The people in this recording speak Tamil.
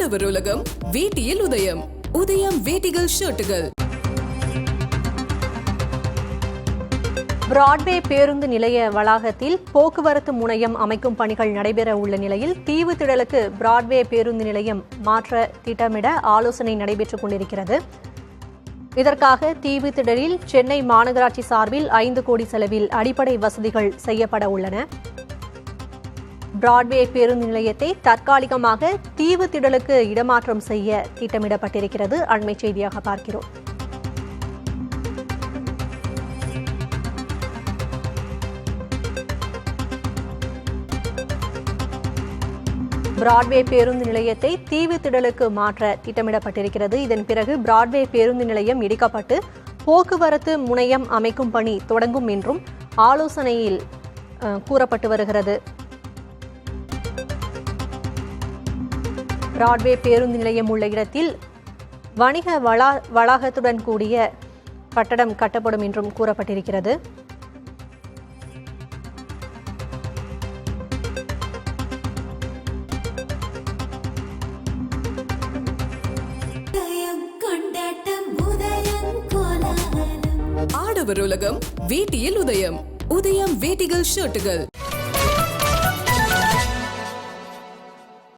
ஆடவர் உலகம் வேட்டியில் உதயம். உதயம் வேட்டிகள் ஷர்ட்டுகள். பிராட்வே பேருந்து நிலைய வளாகத்தில் போக்குவரத்து முனையம் அமைக்கும் பணிகள் நடைபெற உள்ள நிலையில் தீவு திடலுக்கு பிராட்வே பேருந்து நிலையம் மாற்ற திட்டமிட ஆலோசனை நடைபெற்றுக் கொண்டிருக்கிறது. இதற்காக தீவு திடலில் சென்னை மாநகராட்சி சார்பில் 5 கோடி செலவில் அடிப்படை வசதிகள் செய்யப்பட உள்ளன. பிராட்வே பேருந்து நிலையத்தை தற்காலிகமாக தீவு திடலுக்கு இடமாற்றம் செய்ய திட்டமிடப்பட்டிருக்கிறது. அண்மை செய்தியாக பார்க்கிறோம். பிராட்வே பேருந்து நிலையத்தை தீவு திடலுக்கு மாற்ற திட்டமிடப்பட்டிருக்கிறது. இதன் பிறகு பிராட்வே பேருந்து நிலையம் இடிக்கப்பட்டு போக்குவரத்து முனையம் அமைக்கும் பணி தொடங்கும் என்றும் ஆலோசனையில் கூறப்பட்டு வருகிறது. பிராட்வே பேருந்து நிலையம் உள்ள இடத்தில் வணிக வளாகத்துடன் கூடிய கட்டடம் கட்டப்படும் என்றும் கூறப்பட்டிருக்கிறது. ஆடவர் உலகம் வேட்டியில் உதயம். உதயம் வேட்டிகள் ஷர்ட்டுகள்.